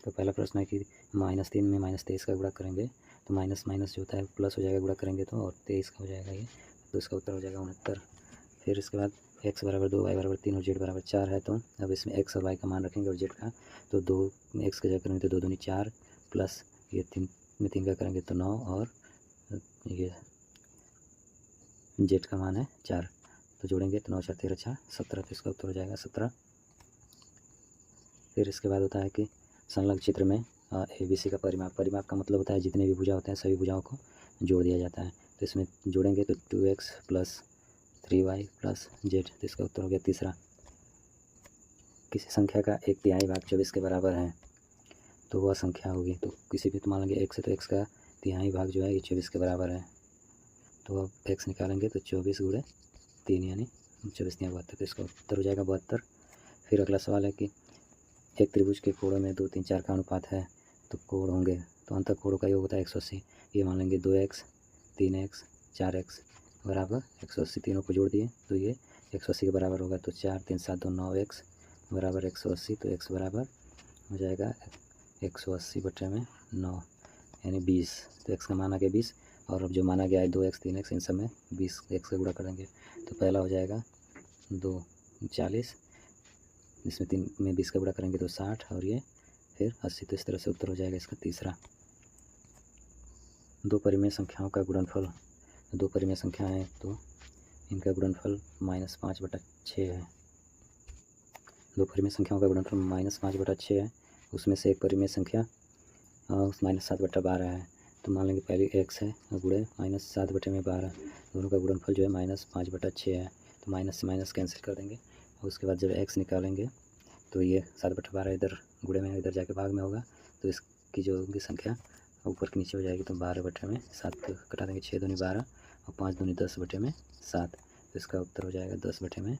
तो पहला प्रश्न है कि -3 में -23 का गुणा करेंगे तो माइनस माइनस जो होता है प्लस हो जाएगा गुणा करेंगे तो, और 23 का हो जाएगा ये, तो इसका उत्तर हो जाएगा 69। फिर इसके बाद x बराबर 2, y बराबर 3 और z बराबर 4 है। तो अब इसमें x और y का मान रखेंगे और z का, तो 2 में x का जगह करेंगे तो 2 दूनी 4 प्लस ये 3 में 3 का करेंगे तो 9 और ये z का मान है 4, तो जोड़ेंगे तो 9 4 13 6 17, तो इसका उत्तर हो जाएगा 17। फिर इसके बाद होता है कि संलग्न चित्र में ABC का परिमाप, परिमाप का मतलब होता है जितने भी भुजा होते हैं सभी भुजाओं को जोड़ दिया जाता है। तो इसमें जोड़ेंगे तो 2x plus 3y plus z, तो इसका उत्तर हो गया तीसरा। किसी संख्या का 1/3 भाग 24 के बराबर है तो वह संख्या होगी, तो किसी भी, तो मान लेंगे x है तो x का तिहाई भाग जो है ये 24 के बराबर है। तो अब x निकालेंगे तो 24 गुणे 3 यानी 24 3 72, तो इसका उत्तर हो जाएगा 72। फिर अगला सवाल है कि एक त्रिभुज के कोणों में 2 3 4 का अनुपात है, तो कोण होंगे तो अंतर कोणों का योग होता है 180। ये मान लेंगे 2x 3x 4x बराबर 180, तीनों को जोड़ दिए तो ये 180 के बराबर होगा। तो 4 3 7 2 9x बराबर 180, तो x बराबर हो जाएगा 180/9 यानी 20। तो x का मान आ गया 20, और अब जो माना गया है 2x 3x इन सब में 20 x का गुणा करेंगे तो पहला हो जाएगा 2 40, इसमें 3 में 20 का गुणा करेंगे तो 60, और ये फिर 80, तो इस तरह से उत्तर हो जाएगा इसका तीसरा। दो परिमेय संख्याओं का गुणनफल, दो परिमेय संख्या है तो इनका गुणनफल -5/6 है। दो परिमेय संख्याओं का गुणनफल -5/6 है, उसमें से एक परिमेय संख्या -7/12 है। तो मान लेंगे पहली x है और गुणे -7/12, दोनों का गुणनफल जो है -5/6 है। तो माइनस से माइनस कैंसिल कर देंगे, और उसके बाद जब x निकालेंगे तो ये 7/12 इधर गुणे में इधर जाके भाग में होगा, तो इसकी जो होगी संख्या ऊपर के नीचे हो जाएगी, तो 12/7 कटा देंगे, 6 दूनी 12 और 5 दूनी 10/7, तो इसका उत्तर हो जाएगा 10/7,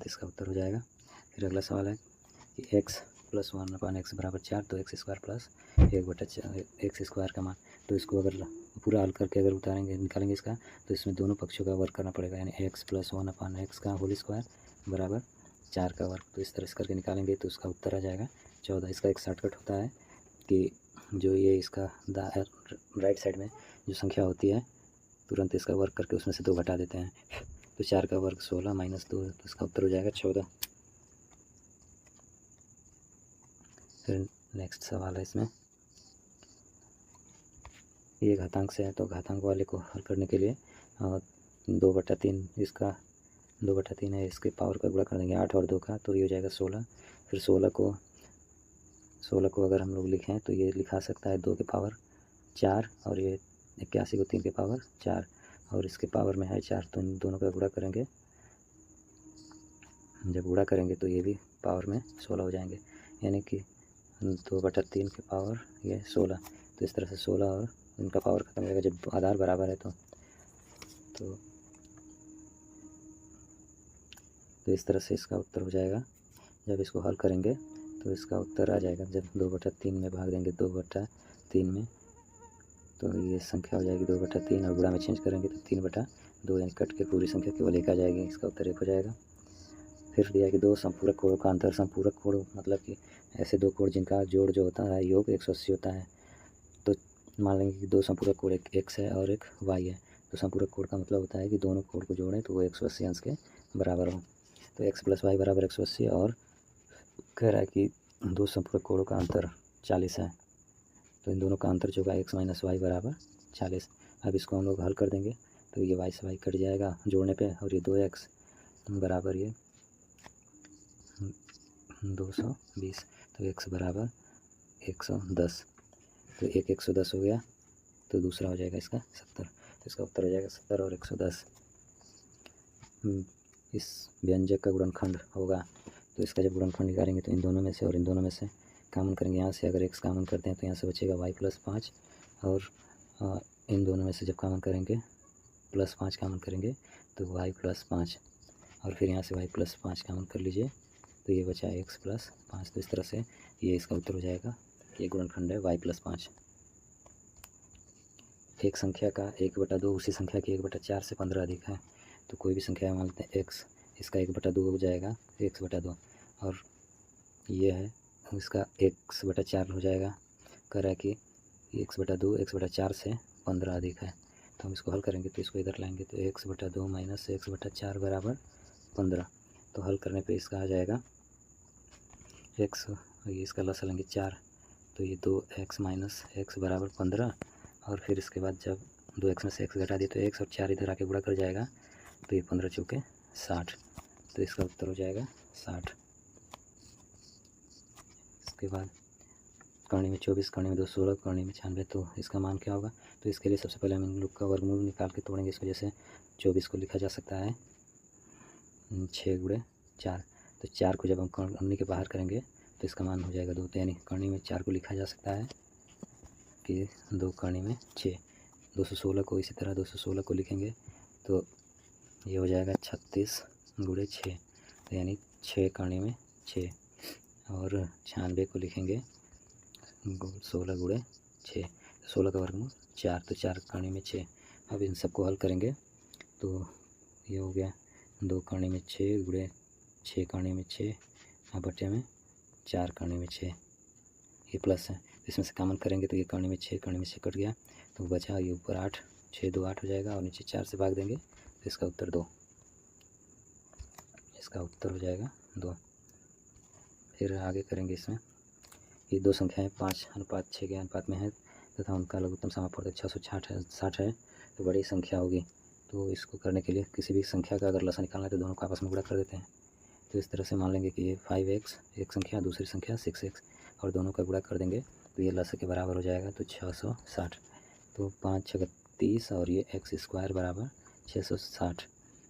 इसका उत्तर हो जाएगा। फिर अगला सवाल है कि x + 1/x बराबर 4, तो x² प्लस 1/x² का मान, तो इसको अगर पूरा हल करके अगर उतारेंगे निकालेंगे इसका, तो इसमें दोनों पक्षों का वर्ग करना पड़ेगा, यानी x + 1/x का होल स्क्वायर बराबर 4 का वर्ग। तो इस तरह से करके निकालेंगे तो उसका उत्तर आ जाएगा 14। इसका एक शॉर्टकट होता है कि जो ये इसका राइट साइड में जो संख्या होती है तुरंत इसका वर्ग करके उसमें से 2 घटा देते हैं, तो 4 का वर्ग 16 - 2, तो इसका उत्तर हो जाएगा 14। फिर नेक्स्ट सवाल है इसमें, ये घातांक से है तो घातांक वाले को हल करने के लिए 2/3, इसका 2/3 है, इसके पावर का गुणा कर देंगे 8 और 2 का, तो ये हो जाएगा 16। फिर 16 को अगर हम लोग लिखें तो ये लिखा सकता है 2 के पावर 4, और ये 81 को 3 के पावर 4, और इसके पावर में है 4, तो इन दोनों का गुणा करेंगे, जब गुणा करेंगे तो ये भी पावर में 16 हो जाएंगे, यानी कि 2/3 के पावर ये 16। तो इस तरह से 16 और इनका पावर खत्म हो जाएगा जब आधार बराबर है तो इस तरह से इसका उत्तर हो जाएगा। जब इसको हल करेंगे तो इसका उत्तर आ जाएगा, जब 2/3 में भाग देंगे 2/3 में, तो ये संख्या हो जाएगी 2/3, और गुणा में चेंज करेंगे तो 3/2, यानी कट के पूरी संख्या केवल 1 आ जाएगी, इसका उत्तर 1 हो जाएगा। फिर दिया कि दो संपूरक कोणों का अंतर, संपूरक कोण मतलब कि ऐसे दो कोण जिनका जोड़ जो होता है योग 180 होता है। तो मान लेंगे कि दो संपूरक कोण, एक x है और एक y है, तो संपूरक कोण का मतलब होता है कि दोनों कोण को जोड़ें तो वो 180 अंश के बराबर हो। तो x + y बराबर 180, और कह रहा है कि दो संपूरक कोणों का अंतर 40 है, तो इन दोनों का अंतर जो होगा x - y बराबर 40। अब इसको हम लोग हल कर देंगे तो ये y से y कट जाएगा जोड़ने पे, और ये 2x बराबर ये 220, तो x बराबर 110, तो एक 110 हो गया, तो दूसरा हो जाएगा इसका 70, तो इसका उत्तर हो जाएगा 70 और 110। इस व्यंजक का गुणनखंड होगा, तो इसका जब गुणनखंड निकालेंगे तो इन दोनों में से और इन दोनों में से कॉमन करेंगे, यहाँ से अगर x कॉमन करते हैं तो यहाँ से बचेगा y + 5, और इन दोनों में से जब कॉमन करेंगे +5 कॉमन करेंगे तो y + 5, और फिर यहाँ से y + 5 कॉमन कर लीजिए तो ये बचा x + 5, तो इस तरह से ये इसका उत्तर हो जाएगा। ये गुणनखंड है y + 5। एक संख्या का 1/2 उसी संख्या की 1/4 से 15 अधिक है, तो कोई भी संख्या मान लेते हैं x, इसका 1/2 हो जाएगा x/2, और ये है इसका x बटा 4 हो जाएगा। कह रहा है कि x बटा 2 x बटा 4 से 15 अधिक है। तो हम इसको हल करेंगे तो इसको इधर लाएंगे तो x बटा 2 माइनस x बटा 4 बराबर 15। तो हल करने पे इसका आ जाएगा x, ये इसका लसा लेंगे 4, तो ये 2x माइनस x बराबर 15। और फिर इसके बाद जब 2x में से x घटा दिए तो x और 4 इधर आके गुणा कर जाएगा, तो ये 15 चौके 60। तो इसका उत्तर हो जाएगा 60। इसके बाद करनी में 24, करनी में 2 16, करनी में 96, तो इसका मान क्या होगा। तो इसके लिए सबसे पहले हम इन लोग का वर्गमूल निकाल के तोड़ेंगे। इस वजह से 24 को लिखा जा सकता है 6 गुणे 4। तो 4 को जब हम करनी के बाहर करेंगे तो इसका मान हो जाएगा 2। तो यानी करनी में 4 को लिखा जा सकता है कि 2 करनी में 6। 216 को इसी तरह 216 को लिखेंगे तो ये हो जाएगा 36 गुणे 6, तो यानी 6 करनी में 6। और 96 को लिखेंगे 16 गुणे 6, 16 का वर्गमूल 4, तो 4 करनी में 6। अब इन सबको हल करेंगे तो ये हो गया 2 करनी में 6 गुणे 6 करनी में 6 और बटे में 4 करनी में 6, ये प्लस है। इसमें से कॉमन करेंगे तो ये करनी में 6 करनी में 6 कट गया, तो बचा ये ऊपर 8, 6 2 8 हो जाएगा और नीचे 4 से भाग देंगे तो इसका उत्तर 2। इसका उत्तर हो जाएगा 2। फिर आगे करेंगे इसमें ये दो संख्याएं 5:6 के अनुपात में है तथा उनका लघुत्तम समापवर्तक 660 है, तो बड़ी संख्या होगी। तो इसको करने के लिए किसी भी संख्या का अगर लसा निकालना है तो दोनों को आपस में गुणा कर देते हैं। तो इस तरह से मान लेंगे कि ये 5x एक संख्या, दूसरी संख्या 6x, और दोनों का गुणा कर देंगे तो ये लसा के बराबर हो जाएगा, तो 660। तो 5 6 30 और ये x स्क्वायर बराबर 660,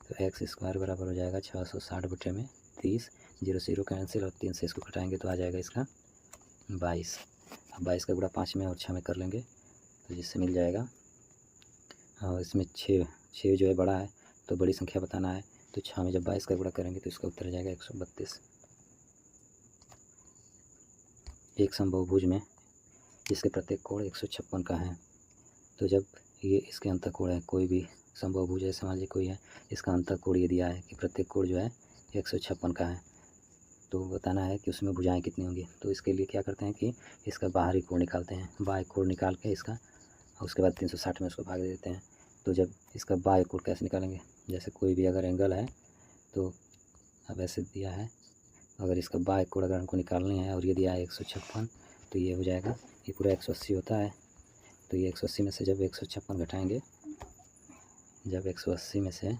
तो x स्क्वायर बराबर हो जाएगा 660 बटे में 30, 0 0 कैंसिल और 3 से इसको घटाएंगे तो आ जाएगा इसका 22। अब 22 का गुणा 5 में और 6 में कर लेंगे तो जिससे मिल जाएगा, और इसमें 6 जो है बड़ा है तो बड़ी संख्या बताना है, तो 6 में जब 22 का गुणा करेंगे तो इसका उत्तर आ जाएगा 132। एक समबाहुभुज में इसके प्रत्येक कोण 156 का है, तो जब ये इसके अंतःकोण है, कोई भी समबाहुभुज है, मान लीजिए कोई है, इसका अंतःकोण ये दिया है कि प्रत्येक कोण जो है 156 का है, तो बताना है कि उसमें भुजाएं कितनी होंगी। तो इसके लिए क्या करते हैं कि इसका बाहरी कोण निकालते हैं, बाह्य कोण निकाल के इसका, और उसके बाद 360 में उसको भाग दे देते हैं। तो जब इसका बाह्य कोण कैसे निकालेंगे, जैसे कोई भी अगर एंगल है तो अब ऐसे दिया है, अगर इसका बाह्य कोण अगर हमको निकालनी है और ये दिया है 156, तो ये हो जाएगा, ये पूरा 180 होता है, तो ये 180 में से जब 156 घटाएंगे, जब 180 में से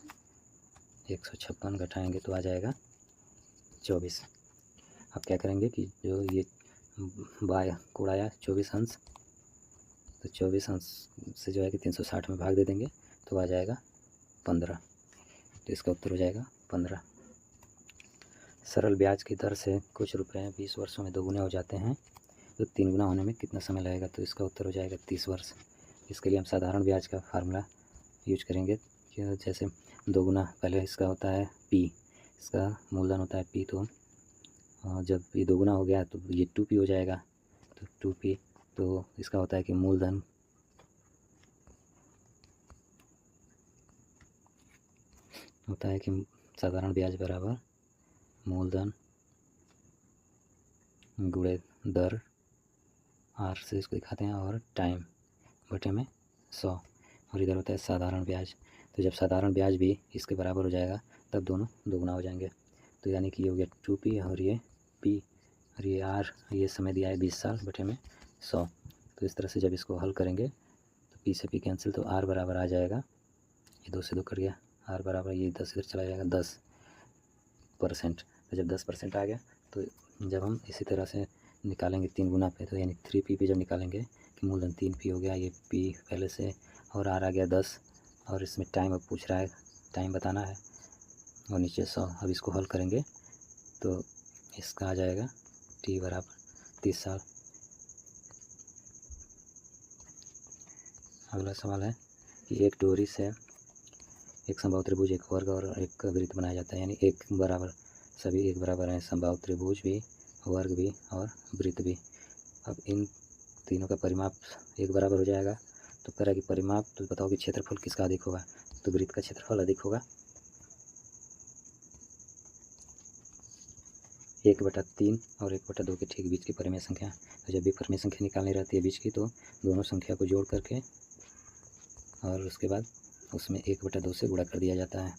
156 घटाएंगे तो आ जाएगा 24। अब क्या करेंगे कि जो ये बाह्य कोण आया 24 अंश, तो 24 अंश से जो है कि 360 में भाग दे देंगे तो आ जाएगा 15, तो इसका उत्तर हो जाएगा 15। सरल ब्याज की दर से कुछ रुपए 20 वर्षों में 2 गुने हो जाते हैं, तो 3 गुना होने में कितना समय लगेगा, तो इसका उत्तर हो जाएगा 30 वर्ष। इसके लिए हम साधारण ब्याज का फार्मूला यूज करेंगे कि जैसे 2 गुना, पहले इसका होता है p, इसका मूलधन होता है p, तो जब ये 2 गुना हो गया तो ये 2p हो जाएगा, तो 2p, तो इसका होता है कि मूलधन होता है कि साधारण ब्याज बराबर मूलधन गुणे दर, r से इसको दिखाते हैं, और टाइम बटे में 100, और इधर होता है साधारण ब्याज। तो जब साधारण ब्याज भी इसके बराबर हो जाएगा तब दोनों 2 गुना हो जाएंगे, तो यानी कि ये हो गया 2p और ये p और ये r, ये समय दिया है 20 साल बटे में 100। तो इस तरह से जब इसको हल करेंगे तो p से p कैंसिल, तो r बराबर आ जाएगा, ये 2 से 2 कट गया, r बराबर ये 10 इधर चला जाएगा 10%। तो जब 10% आ गया तो जब हम इसी तरह से निकालेंगे 3 गुना पे, तो यानी 3p पे जब निकालेंगे कि मूलधन 3p हो गया, ये p पहले से, और r आ गया 10, और इसमें टाइम अब पूछ रहा है, टाइम बताना है, और नीचे 100। अब इसको हल करेंगे तो इसका आ जाएगा t बराबर 30 साल। अगला सवाल है कि एक डोरी से एक समबाहु त्रिभुज, एक वर्ग और एक वृत्त बनाया जाता है, यानी एक बराबर, सभी एक बराबर हैं, समबाहु त्रिभुज भी, वर्ग भी और वृत्त भी। अब इन तीनों का परिमाप एक बराबर हो जाएगा, तो कह रहा है कि परिमाप, तो बताओ कि क्षेत्रफल किसका अधिक होगा, तो वृत्त का क्षेत्रफल अधिक होगा। 1/3 और 1/2 के ठीक बीच की परिमेय संख्या। तो जब भी परिमेय संख्या निकालनी रहती है बीच की, तो दोनों संख्या को जोड़ करके और उसके बाद उसमें 1/2 से गुणा कर दिया जाता है।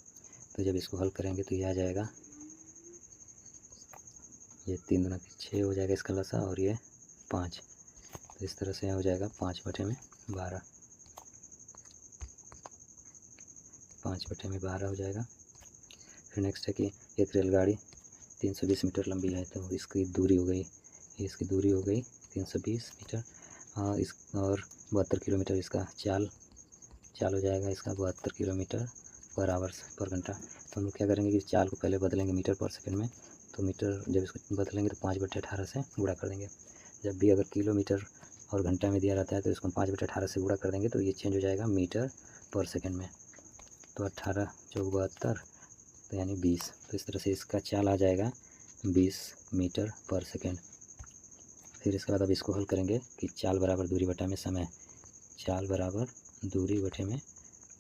तो जब इसको हल करेंगे तो ये आ जाएगा, ये 3 दूना 6 हो जाएगा इसका लसा, और ये 5। तो इस तरह से हो जाएगा 5/12, 5/12 हो जाएगा। फिर नेक्स्ट है कि एक रेलगाड़ी 320 मीटर लंबी है, तो इसकी दूरी हो गई, ये इसकी दूरी हो गई 320 मीटर, इस और 72 किलोमीटर इसका चाल हो जाएगा, इसका 72 किलोमीटर पर आवर्स पर घंटा। तो हम लोग क्या करेंगे कि चाल को पहले बदलेंगे मीटर पर सेकंड में। तो मीटर जब इसको बदलेंगे तो 5/18 से गुणा कर देंगे। जब भी अगर किलोमीटर और घंटा में दिया रहता है तो इसको 5/18 से गुणा कर देंगे तो ये चेंज हो जाएगा मीटर पर सेकंड में। तो 18 चौक 72, तो यानी 20। तो इस तरह से इसका चाल आ जाएगा 20 मीटर पर सेकंड। फिर इसके बाद अब इसको हल करेंगे कि चाल बराबर दूरी बटा में समय, चाल बराबर दूरी बटे में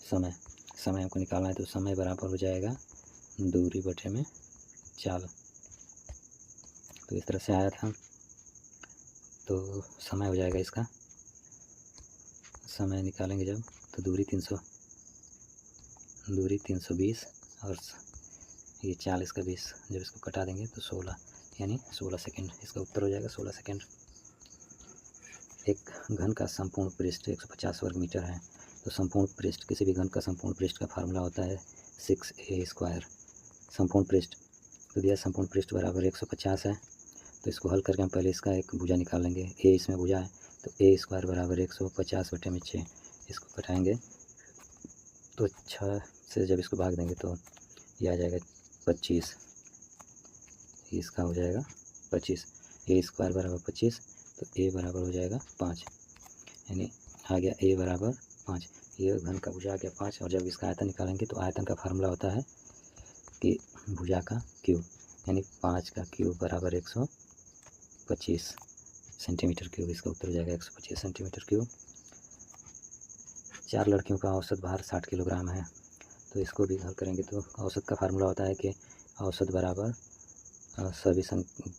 समय, समय हमको निकालना है, तो समय बराबर हो जाएगा दूरी बटे में चाल। तो इस तरह से आया था, तो समय हो जाएगा इसका, समय निकालेंगे जब, तो दूरी 320 और ये चाल इसका 20, जब इसको कटा देंगे तो 16, यानी 16 सेकंड। इसका उत्तर हो जाएगा 16 सेकंड। एक घन का संपूर्ण पृष्ठ 150 वर्ग मीटर है। तो संपूर्ण पृष्ठ, किसी भी घन का संपूर्ण पृष्ठ का फार्मूला होता है 6a²। संपूर्ण पृष्ठ तो दिया, संपूर्ण पृष्ठ बराबर 150 है। तो इसको हल करके हम पहले इसका एक भुजा निकाल लेंगे। a इसमें भुजा है, तो a² बराबर 150/6। इसको घटाएंगे तो 6 से जब इसको भाग देंगे तो ये आ जाएगा 25, इसका हो जाएगा 25। a² बराबर 25, तो a बराबर हो जाएगा 5, यानी आ गया a बराबर 5। ये घन का भुजा आ गया 5। और जब इसका आयतन निकालेंगे तो आयतन का फार्मूला होता है कि भुजा का क्यूब, यानी 5 का क्यूब बराबर 125 सेंटीमीटर क्यूब। इसका उत्तर हो जाएगा 125 सेंटीमीटर क्यूब। 4 लड़कियों का औसत भार 60 किलोग्राम है। तो इसको भी हल करेंगे तो औसत का फार्मूला होता है कि औसत बराबर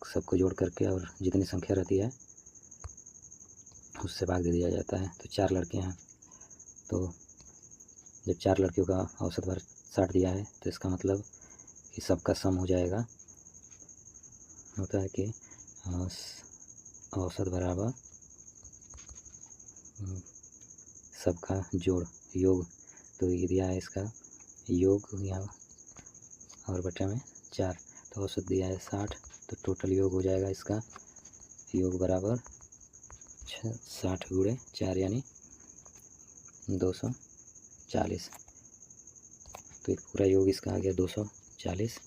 सबको जोड़ करके और जितनी संख्या रहती है उससे भाग दे दिया जाता है। तो 4 लड़कियां हैं, तो जब 4 लड़कियों का औसत भार 60 दिया है तो इसका मतलब कि सबका सम हो जाएगा, होता है कि औसत बराबर सबका जोड़ योग। तो ये दिया है इसका योग यहाँ और बटे में 4, तो औसत दिया है 60, तो टोटल योग हो जाएगा इसका योग बराबर 60 × 4 यानी 240। तो एक पूरा योग इसका आ गया 240।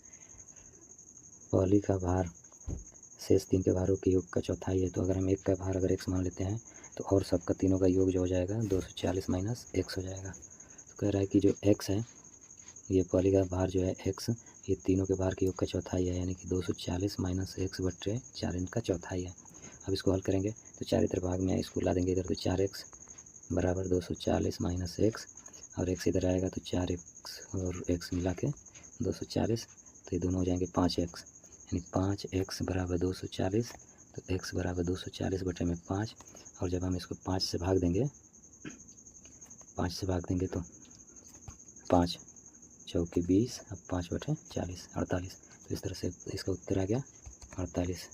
पहली का भार शेष 3 के भारों के योग का चौथाई है। तो अगर हम एक का भार अगर x मान लेते हैं तो और सबका तीनों का योग जो हो जाएगा 240 - x हो जाएगा। तो कह रहा है कि जो x है, ये पहली का भार जो है x, ये तीनों के भार के योग का चौथाई है, यानी कि 240 - x/4 इनका चौथाई है। अब इसको हल करेंगे तो चारों तरफ भाग में इसको ला देंगे इधर, तो 4x बराबर 240 - x, और x इधर आएगा तो 4x और x मिला के 240, तो ये दोनों हो जाएंगे 5x, यानी 5x बराबर 240। तो x बराबर 240/5। और जब हम इसको 5 से भाग देंगे, 5 से भाग देंगे तो 5 चौके 20, अब 5/40 48। तो इस तरह से इसका उत्तर आ गया 48।